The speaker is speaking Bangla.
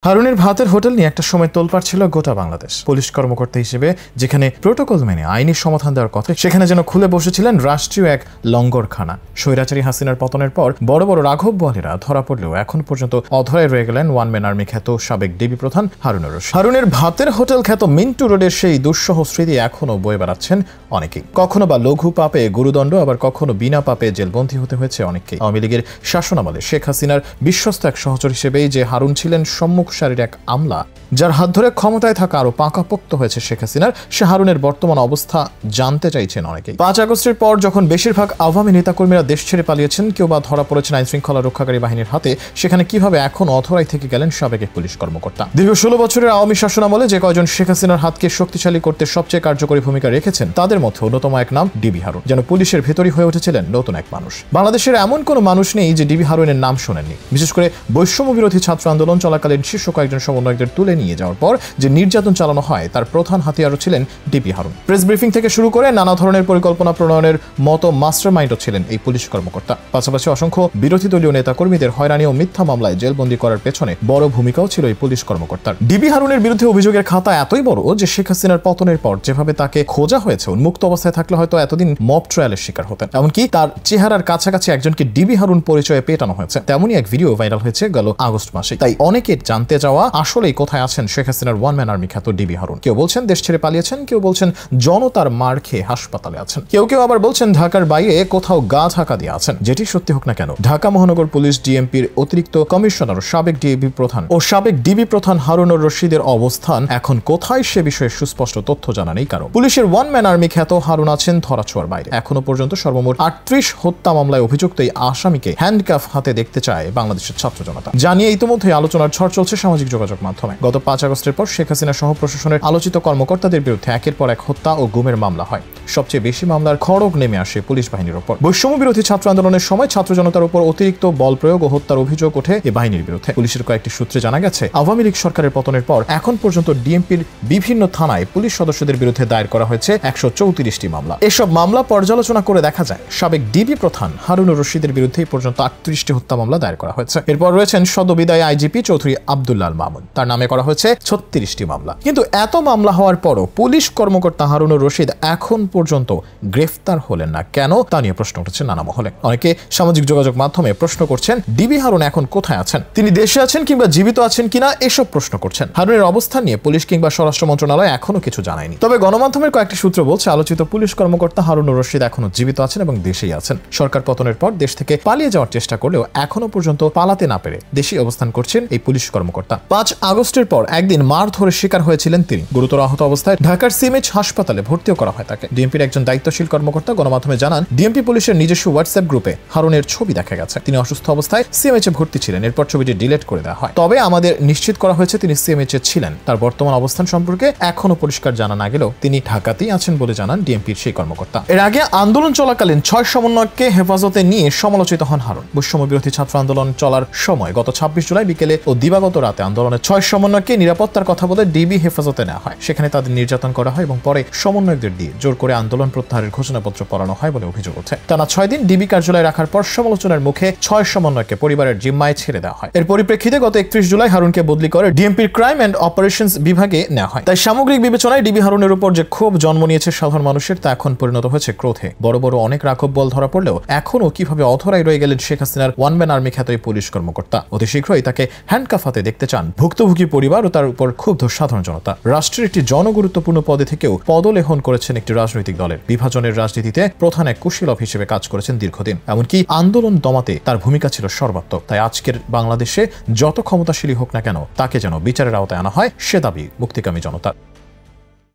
হারুনের ভাতের হোটেল নিয়ে একটা সময় তোলপাড় ছিল গোটা বাংলাদেশ। পুলিশ কর্মকর্তা হিসেবে যেখানে প্রোটোকল মেনে আইনি সমাধান দেওয়ার কথা, সেখানে যেন খুলে বসেছিলেন রাষ্ট্রীয় এক লঙ্গরখানা। স্বৈরাচারী হাসিনার পতনের পর বড় বড় রাঘব বোয়ালিরা ধরা পড়লেও এখন পর্যন্ত অধরায় রয়ে গেলেন ওয়ান ম্যান আর্মি খ্যাত সাবেক ডিবি প্রধান হারুনুর রশিদ। হারুনের ভাতের হোটেল খ্যাত মিন্টু রোডের সেই দুঃসহ স্মৃতি এখনও বয়ে বেড়াচ্ছেন অনেকেই। কখনো বা লঘু পাপে গুরুদণ্ড, আবার কখনো বিনা পাপে জেলবন্দী হতে হয়েছে অনেককেই। আওয়ামী লীগের শাসনামলে শেখ হাসিনার বিশ্বস্ত এক সহচর হিসেবেই যে হারুন ছিলেন সম্মুখ সারির এক আমলা, যার হাত ধরে ক্ষমতায় থাকা আরো পাকাপোক্ত হয়েছে শেখ হাসিনার, সে হারুনের বর্তমান অবস্থা জানতে চাইছেন অনেকেই। 5 আগস্টের পর যখন বেশিরভাগ আওয়ামী নেতাকর্মীরা দেশ ছেড়ে পালিয়েছেন, কেউ বা ধরা পড়েছেন আইন শৃঙ্খলা রক্ষাকারী বাহিনীর হাতে, সেখানে কিভাবে এখন অধরাই থেকে গেলেন সাবেক পুলিশ কর্মকর্তা। দীর্ঘ 16 বছরের আওয়ামী শাসনামলে যে কয়জন শেখ হাসিনার হাতকে শক্তিশালী করতে সবচেয়ে কার্যকরী ভূমিকা রেখেছেন, তাদের মধ্যে অন্যতম এক নাম ডিবি হারুন। যেন পুলিশের ভেতরই হয়ে উঠেছিলেন নতুন এক মানুষ। বাংলাদেশের এমন কোনো মানুষ নেই যে ডিবি হারুনের নাম শোনেননি। বিশেষ করে বৈষম্য বিরোধী ছাত্র আন্দোলন চলাকালীন শীর্ষ কয়েকজন সমন্বয়কদের তুলে নিয়ে যাওয়ার পর যে নির্যাতন চালানো হয়, তার প্রধান হাতিয়ারও ছিলেন ডিবি হারুন। প্রেস ব্রিফিং থেকে শুরু করে নানা ধরনের পরিকল্পনা প্রণয়নের মতো মাস্টারমাইন্ডও ছিলেন এই পুলিশ কর্মকর্তা। পাশাপাশি অসংখ্য বিরোধী দলীয় নেতাকর্মীদের হয়রানি ও মিথ্যা মামলায় জেলবন্দি করার পেছনে বড় ভূমিকাও ছিল এই পুলিশ কর্মকর্তার। ডিবি হারুনের বিরুদ্ধে অভিযোগের খাতা এতই বড় যে শেখ হাসিনার পতনের পর যেভাবে তাকে খোঁজা হয়েছে, উন্মুক্ত অবস্থায় থাকলে হয়তো এতদিন মব ট্রায়ালের শিকার হতেন। এমনকি তার চেহারার কাছাকাছি একজনকে ডিবি হারুন পরিচয়ে পেটানো হয়েছে। তেমনই এক ভিডিও ভাইরাল হয়েছে গেল আগস্ট মাসে। তাই অনেকের জানতে যাওয়া আসলেই কোথায় আছেন শেখ হাসিনার ওয়ান ম্যান আর্মি খ্যাত ডিবি হারুন। কেউ বলছেন দেশ ছেড়ে পালিয়েছেন, কেউ বলছেন জনতার মার খেয়ে হাসপাতালে আছেন, কেউ আবার বলছেন ঢাকার বাইরে কোথাও গা ঢাকা দিয়ে আছেন। যেটি সত্যি হোক না কেন, ঢাকা মহানগর পুলিশ ডিএমপির অতিরিক্ত কমিশনার, সাবেক ডিবি প্রধান ও সাবেক ডিবি প্রধান হারুনুর রশিদের অবস্থান এখন কোথায় সে বিষয়ে সুস্পষ্ট তথ্য জানা নেই কারণ। পুলিশের ওয়ান ম্যান আর্মি খ্যাত হারুন আছেন ধরাছোঁয়ার বাইরে। এখনো পর্যন্ত সর্বমোট 38 হত্যা মামলায় অভিযুক্ত এই আসামিকে হ্যান্ডকাফ হাতে দেখতে চায় বাংলাদেশের ছাত্র জনতা। জানিয়ে ইতিমধ্যে আলোচনার ঝড় চলছে সামাজিক যোগাযোগ মাধ্যমে। গত 5 আগস্টের পর শেখ হাসিনা সহ প্রশাসনের আলোচিত কর্মকর্তাদের বিরুদ্ধে একের পর এক হত্যা ও গুমের মামলা হয়। সবচেয়ে বেশি মামলার খড়গ নেমে আসে পুলিশ বাহিনীর উপর। বৈষম্য বিরোধী ছাত্র আন্দোলনের সময় ছাত্র জনতার উপর অতিরিক্ত বল প্রয়োগ ও হত্যার অভিযোগ ওঠে এই বাহিনীর বিরুদ্ধে। পুলিশের কয়েকটি সূত্রে জানা গেছে, আওয়ামী লীগ সরকারের পতনের পর এখন পর্যন্ত ডিএমপির বিভিন্ন থানায় পুলিশ সদস্যদের বিরুদ্ধে দায়ের করা হয়েছে 134টি মামলা। এসব মামলা পর্যালোচনা করে দেখা যায় সাবেক ডিবি প্রধান হারুনুর রশিদের বিরুদ্ধে পর্যন্ত 38টি হত্যা মামলা দায়ের করা হয়েছে। এরপর রয়েছেন সদ্যবিদায়ী আইজিপি চৌধুরী আব্দুল্লাহ মামুন, তার নামে করা হয়েছে 36টি মামলা। কিন্তু এত মামলা হওয়ার পরও পুলিশ কর্মকর্তা হারুনুর রশিদ এখন পর্যন্ত গ্রেফতার হলেন না কেন, তা নিয়ে প্রশ্ন উঠেছে নানা মহলে। অনেকে সামাজিক যোগাযোগ মাধ্যমে প্রশ্ন করছেন ডিবি হারুন এখন কোথায় আছেন, তিনি দেশে আছেন কিংবা জীবিত আছেন কিনা, এসব প্রশ্ন করছেন। হারুনের অবস্থান নিয়ে পুলিশ কিংবা স্বরাষ্ট্র মন্ত্রণালয় এখনো কিছু জানায়নি। তবে গণমাধ্যমের কয়েকটি সূত্র বলছে, আলোচিত পুলিশ কর্মকর্তা হারুনুর রশিদ এখনো জীবিত আছেন এবং দেশেই আছেন। সরকার পতনের পর দেশ থেকে পালিয়ে যাওয়ার চেষ্টা করলেও এখনো পর্যন্ত পালাতে না পেরে দেশেই অবস্থান করছেন এই পুলিশ কর্মকর্তা। 5 আগস্টের পর একদিন মারধরের শিকার হয়েছিলেন তিনি। গুরুতর আহত অবস্থায় ঢাকার সিএমএইচ হাসপাতালে ভর্তিও করা হয় তাকে। ডিএমপির একজন দায়িত্বশীল কর্মকর্তা গণমাধ্যমে জানান, ডিএমপি পুলিশের নিজস্ব হোয়াটসঅ্যাপ গ্রুপে হারুনের ছবি দেখা গেছে। তিনি অসুস্থ অবস্থায় সিএমএইচে ভর্তি ছিলেন। এরপর ছবিটি ডিলিট করে দেওয়া হয়। তবে আমাদের নিশ্চিত করা হয়েছে তিনি সিএমএইচে ছিলেন। তার বর্তমান অবস্থান সম্পর্কে এখনো পরিষ্কার জানা না গেলেও তিনি ঢাকাতেই আছেন বলে জানান ডিএমপির সেই কর্মকর্তা। এর আগে আন্দোলন চলাকালীন 6 সমন্বয়ককে হেফাজতে নিয়ে সমালোচিত হন হারুন। বৈষম্য বিরোধী ছাত্র আন্দোলন চলার সময় গত 26 জুলাই বিকেলে ও দিবাগত রাতে আন্দোলনের 6 সমন্বয়ককে নিরাপত্তার কথা বলে ডিবি হেফাজতে নেওয়া হয়। সেখানে তাদের নির্যাতন করা হয় এবং পরে সমন্বয়কদের দিয়ে জোর করে আন্দোলন প্রত্যাহারের ঘোষণাপত্র পড়ানো হয় বলে অভিযোগ ওঠে। টানা 6 দিন ডিবি কার্যালয়ে রাখার পর সমালোচনার মুখে 6 সমন্বয়ককে পরিবারের জিম্মায় ছেড়ে দেওয়া হয়। এর পরিপ্রেক্ষিতে গত 31 জুলাই হারুনকে বদলি করে ডিএমপির ক্রাইম অ্যান্ড অপারেশনস বিভাগে নেওয়া হয়। তাই সামগ্রিক বিবেচনায় ডিবি হারুনের উপর যে ক্ষোভ জন্ম নিয়েছে সাধারণ মানুষের, তা এখন পরিণত হয়েছে ক্রোধে। বড় বড় অনেক রাঘব বল ধরা পড়লেও এখনো কিভাবে অধরাই রয়ে গেলেন শেখ হাসিনার ওয়ান ম্যান আর্মি খ্যাত এই পুলিশ কর্মকর্তা। অতি শীঘ্রই তাকে হ্যান্ডকাফ হাতে দেখতে চান ভুক্তভোগী পরিবার ও তার উপর ক্ষুব্ধ সাধারণ জনতা। রাষ্ট্রের একটি জনগুরুত্বপূর্ণ পদে থেকেও পদলেহন করেছেন একটি রাজনৈতিক দলের। বিভাজনের রাজনীতিতে প্রধান এক কুশীলব হিসেবে কাজ করেছেন দীর্ঘদিন। এমনকি আন্দোলন দমাতে তার ভূমিকা ছিল সর্বাত্মক। তাই আজকের বাংলাদেশে যত ক্ষমতাশীলই হোক না কেন, তাকে যেন বিচারের আওতায় আনা হয়, সে দাবি মুক্তিকামী জনতার।